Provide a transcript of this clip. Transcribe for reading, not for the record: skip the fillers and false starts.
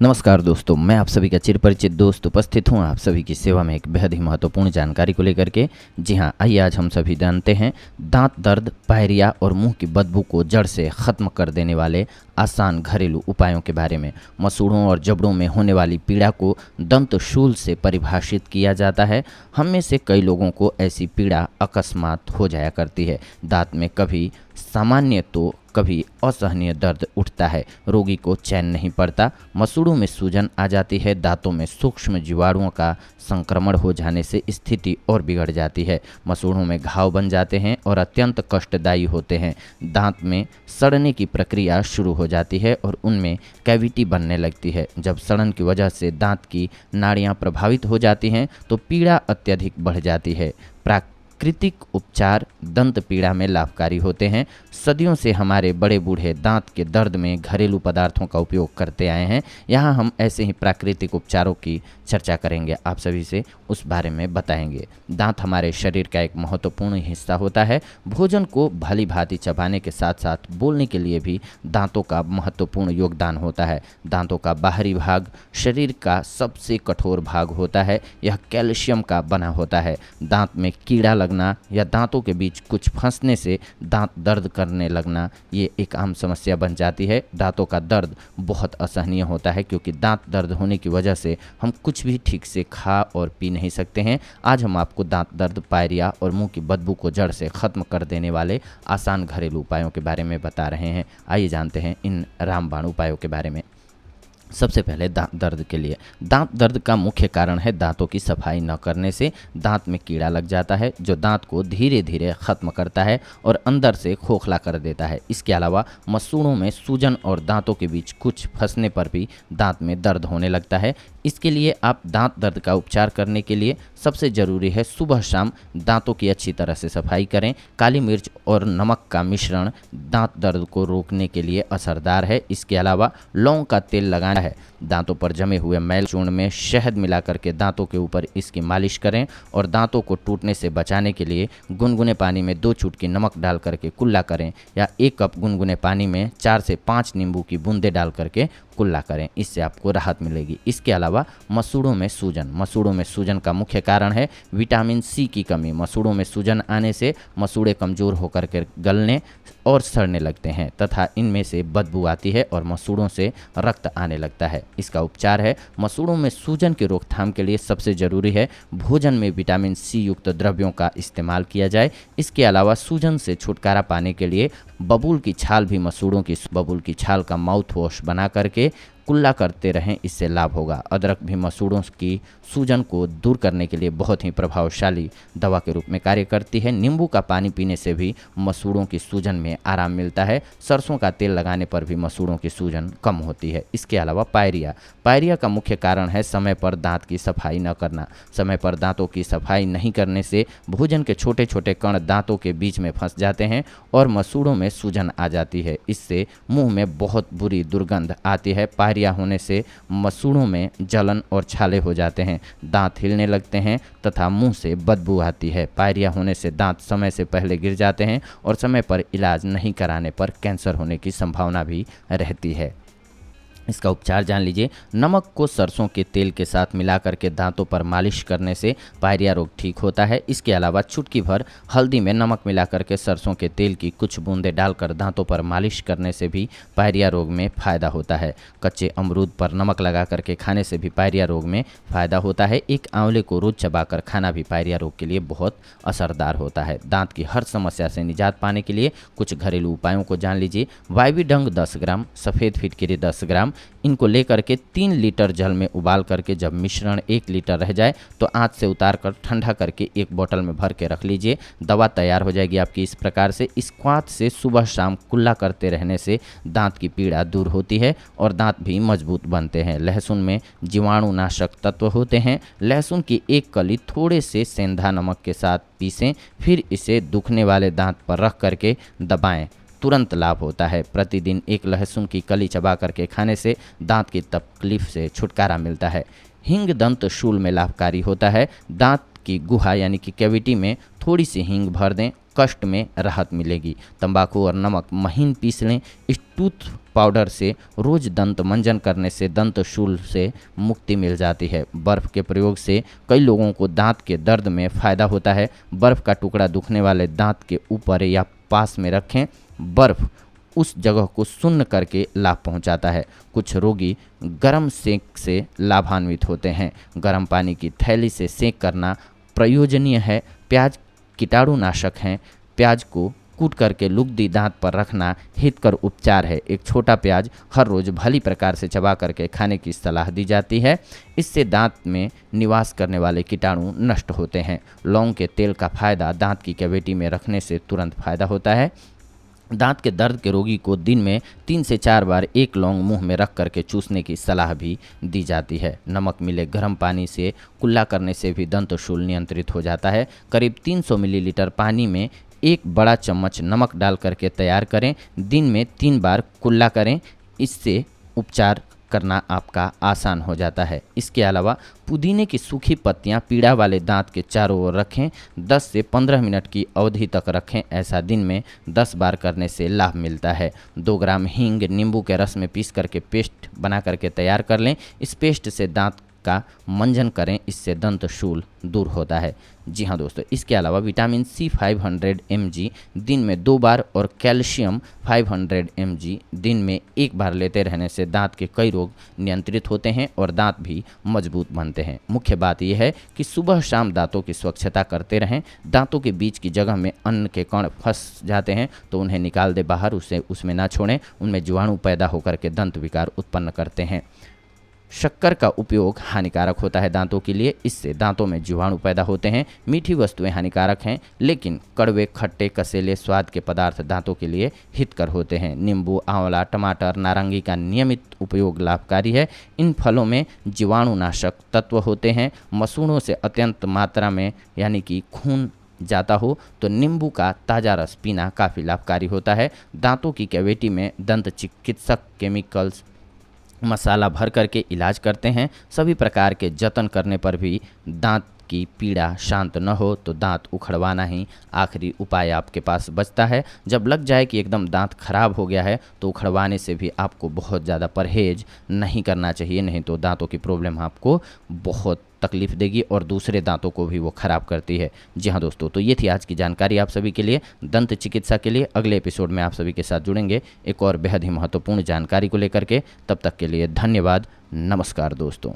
नमस्कार दोस्तों, मैं आप सभी का चिरपरिचित दोस्त उपस्थित हूं आप सभी की सेवा में एक बेहद ही महत्वपूर्ण जानकारी को लेकर के। जी हां, आइए आज हम सभी जानते हैं दांत दर्द, पायरिया और मुंह की बदबू को जड़ से ख़त्म कर देने वाले आसान घरेलू उपायों के बारे में। मसूड़ों और जबड़ों में होने वाली पीड़ा को दंत शूल से परिभाषित किया जाता है। हम में से कई लोगों को ऐसी पीड़ा अकस्मात हो जाया करती है। दांत में कभी सामान्य तो कभी असहनीय दर्द उठता है, रोगी को चैन नहीं पड़ता, मसूड़ों में सूजन आ जाती है, दांतों में सूक्ष्म जीवाणुओं का संक्रमण हो जाने से स्थिति और बिगड़ जाती है, मसूड़ों में घाव बन जाते हैं और अत्यंत कष्टदायी होते हैं। दांत में सड़ने की प्रक्रिया शुरू हो जाती है और उनमें कैविटी बनने लगती है। जब सड़न की वजह से दांत की नाड़ियाँ प्रभावित हो जाती हैं तो पीड़ा अत्यधिक बढ़ जाती है। प्राकृतिक उपचार दंत पीड़ा में लाभकारी होते हैं। सदियों से हमारे बड़े बूढ़े दांत के दर्द में घरेलू पदार्थों का उपयोग करते आए हैं। यहाँ हम ऐसे ही प्राकृतिक उपचारों की चर्चा करेंगे, आप सभी से उस बारे में बताएंगे। दांत हमारे शरीर का एक महत्वपूर्ण हिस्सा होता है। भोजन को भली भांति चबाने के साथ साथ बोलने के लिए भी दांतों का महत्वपूर्ण योगदान होता है। दांतों का बाहरी भाग शरीर का सबसे कठोर भाग होता है। यह कैल्शियम का बना होता है। दांत में कीड़ा लगना या दांतों के बीच कुछ फंसने से दांत दर्द करने लगना ये एक आम समस्या बन जाती है। दांतों का दर्द बहुत असहनीय होता है क्योंकि दांत दर्द होने की वजह से हम कुछ भी ठीक से खा और पी नहीं सकते हैं। आज हम आपको दांत दर्द, पायरिया और मुंह की बदबू को जड़ से ख़त्म कर देने वाले आसान घरेलू उपायों के बारे में बता रहे हैं। आइए जानते हैं इन रामबाण उपायों के बारे में। सबसे पहले दांत दर्द के लिए। दांत दर्द का मुख्य कारण है दांतों की सफाई न करने से दांत में कीड़ा लग जाता है जो दांत को धीरे धीरे ख़त्म करता है और अंदर से खोखला कर देता है। इसके अलावा मसूड़ों में सूजन और दांतों के बीच कुछ फंसने पर भी दांत में दर्द होने लगता है। इसके लिए आप दांत दर्द का उपचार करने के लिए सबसे ज़रूरी है सुबह शाम दांतों की अच्छी तरह से सफाई करें। काली मिर्च और नमक का मिश्रण दांत दर्द को रोकने के लिए असरदार है। इसके अलावा लौंग का तेल लगाना है। दांतों पर जमे हुए मैल चूर्ण में शहद मिलाकर के दांतों के ऊपर इसकी मालिश करें और दांतों को टूटने से बचाने के लिए गुनगुने पानी में 2 चुटकी नमक डाल करके कुल्ला करें या 1 कप गुनगुने पानी में 4 से 5 नींबू की बूंदें डाल करके कुल्ला करें। इससे आपको राहत मिलेगी। इसके अलावा मसूड़ों में सूजन। मसूड़ों में सूजन का मुख्य कारण है विटामिन सी की कमी। मसूड़ों में सूजन आने से मसूड़े कमज़ोर होकर के गलने और सड़ने लगते हैं तथा इनमें से बदबू आती है और मसूड़ों से रक्त आने लगता है। इसका उपचार है मसूड़ों में सूजन की रोकथाम के लिए सबसे ज़रूरी है भोजन में विटामिन सी युक्त द्रव्यों का इस्तेमाल किया जाए। इसके अलावा सूजन से छुटकारा पाने के लिए बबूल की छाल भी मसूड़ों की बबूल की छाल का माउथ वॉश बना करके कुल्ला करते रहें, इससे लाभ होगा। अदरक भी मसूड़ों की सूजन को दूर करने के लिए बहुत ही प्रभावशाली दवा के रूप में कार्य करती है। नींबू का पानी पीने से भी मसूड़ों की सूजन में आराम मिलता है। सरसों का तेल लगाने पर भी मसूड़ों की सूजन कम होती है। इसके अलावा पायरिया। पायरिया का मुख्य कारण है समय पर दांत की सफाई न करना। समय पर दांतों की सफाई नहीं करने से भोजन के छोटे छोटे कण दांतों के बीच में फंस जाते हैं और मसूड़ों में सूजन आ जाती है। इससे मुंह में बहुत बुरी दुर्गंध आती है। पायरिया होने से मसूड़ों में जलन और छाले हो जाते हैं, दांत हिलने लगते हैं तथा मुंह से बदबू आती है। पायरिया होने से दांत समय से पहले गिर जाते हैं और समय पर इलाज नहीं कराने पर कैंसर होने की संभावना भी रहती है। इसका उपचार जान लीजिए। नमक को सरसों के तेल के साथ मिला करके दांतों पर मालिश करने से पायरिया रोग ठीक होता है। इसके अलावा चुटकी भर हल्दी में नमक मिला करके सरसों के तेल की कुछ बूंदें डालकर दांतों पर मालिश करने से भी पायरिया रोग में फ़ायदा होता है। कच्चे अमरूद पर नमक लगा करके खाने से भी पायरिया रोग में फ़ायदा होता है। एक आंवले को रोज चबाकर खाना भी पायरिया रोग के लिए बहुत असरदार होता है। दांत की हर समस्या से निजात पाने के लिए कुछ घरेलू उपायों को जान लीजिए। वाइवीडंग 10 ग्राम, सफ़ेद फिटकिरी 10 ग्राम, इनको लेकर के 3 लीटर जल में उबाल करके जब मिश्रण 1 लीटर रह जाए तो आंच से उतार कर ठंडा करके एक बोतल में भर के रख लीजिए। दवा तैयार हो जाएगी आपकी। इस प्रकार से इस क्वाथ से सुबह शाम कुल्ला करते रहने से दांत की पीड़ा दूर होती है और दांत भी मजबूत बनते हैं। लहसुन में जीवाणुनाशक तत्व होते हैं। लहसुन की 1 कली थोड़े से सेंधा नमक के साथ पीसें, फिर इसे दुखने वाले दांत पर रख करके दबाएं, तुरंत लाभ होता है। प्रतिदिन 1 लहसुन की कली चबा करके खाने से दांत की तकलीफ से छुटकारा मिलता है। हींग दंत शूल में लाभकारी होता है। दांत की गुहा यानी कि कैविटी में थोड़ी सी हींग भर दें कष्ट में राहत मिलेगी। तंबाकू और नमक महीन पीस लें। इस टूथ पाउडर से रोज दंत मंजन करने से दंत शूल से मुक्ति मिल जाती है। बर्फ़ के प्रयोग से कई लोगों को दांत के दर्द में फ़ायदा होता है। बर्फ़ का टुकड़ा दुखने वाले दांत के ऊपर या पास में रखें। बर्फ़ उस जगह को सुन्न करके लाभ पहुंचाता है। कुछ रोगी गर्म सेक से लाभान्वित होते हैं। गर्म पानी की थैली से सेक करना प्रयोजनीय है। प्याज कीटाणुनाशक हैं। प्याज को कूट करके लुगदी दांत पर रखना हितकर उपचार है। एक छोटा प्याज हर रोज़ भली प्रकार से चबा करके खाने की सलाह दी जाती है। इससे दांत में निवास करने वाले कीटाणु नष्ट होते हैं। लौंग के तेल का फायदा दांत की कैविटी में रखने से तुरंत फायदा होता है। दांत के दर्द के रोगी को दिन में 3 से 4 बार एक लौंग मुंह में रख करके चूसने की सलाह भी दी जाती है। नमक मिले गर्म पानी से कुल्ला करने से भी दंत शूल नियंत्रित हो जाता है। करीब 300 मिलीलीटर पानी में 1 बड़ा चम्मच नमक डाल करके तैयार करें। दिन में 3 बार कुल्ला करें। इससे उपचार करना आपका आसान हो जाता है। इसके अलावा पुदीने की सूखी पत्तियां पीड़ा वाले दांत के चारों ओर रखें। 10 से 15 मिनट की अवधि तक रखें। ऐसा दिन में 10 बार करने से लाभ मिलता है। 2 ग्राम हींग नींबू के रस में पीस करके पेस्ट बना करके तैयार कर लें। इस पेस्ट से दांत का मंजन करें। इससे दंत शूल दूर होता है। जी हाँ दोस्तों, इसके अलावा विटामिन सी 500 mg दिन में 2 बार और कैल्शियम 500 mg दिन में 1 बार लेते रहने से दांत के कई रोग नियंत्रित होते हैं और दांत भी मजबूत बनते हैं। मुख्य बात यह है कि सुबह शाम दांतों की स्वच्छता करते रहें। दांतों के बीच की जगह में अन्न के कण फंस जाते हैं तो उन्हें निकाल दे बाहर, उसे उसमें ना छोड़ें। उनमें जीवाणु पैदा होकर के दंत विकार उत्पन्न करते हैं। शक्कर का उपयोग हानिकारक होता है दांतों के लिए। इससे दांतों में जीवाणु पैदा होते हैं। मीठी वस्तुएं हानिकारक हैं, लेकिन कड़वे खट्टे कसेले स्वाद के पदार्थ दांतों के लिए हितकर होते हैं। नींबू आंवला टमाटर नारंगी का नियमित उपयोग लाभकारी है। इन फलों में जीवाणुनाशक तत्व होते हैं। मसूड़ों से अत्यंत मात्रा में यानी कि खून जाता हो तो नींबू का ताज़ा रस पीना काफ़ी लाभकारी होता है। दांतों की कैविटी में दंत चिकित्सक केमिकल्स मसाला भर करके इलाज करते हैं। सभी प्रकार के जतन करने पर भी दांत की पीड़ा शांत न हो तो दांत उखड़वाना ही आखिरी उपाय आपके पास बचता है। जब लग जाए कि एकदम दांत खराब हो गया है तो उखड़वाने से भी आपको बहुत ज़्यादा परहेज नहीं करना चाहिए, नहीं तो दांतों की प्रॉब्लम आपको बहुत तकलीफ देगी और दूसरे दांतों को भी वो खराब करती है। जी हाँ दोस्तों, तो ये थी आज की जानकारी आप सभी के लिए दंत चिकित्सा के लिए। अगले एपिसोड में आप सभी के साथ जुड़ेंगे एक और बेहद ही महत्वपूर्ण जानकारी को लेकर के। तब तक के लिए धन्यवाद। नमस्कार दोस्तों।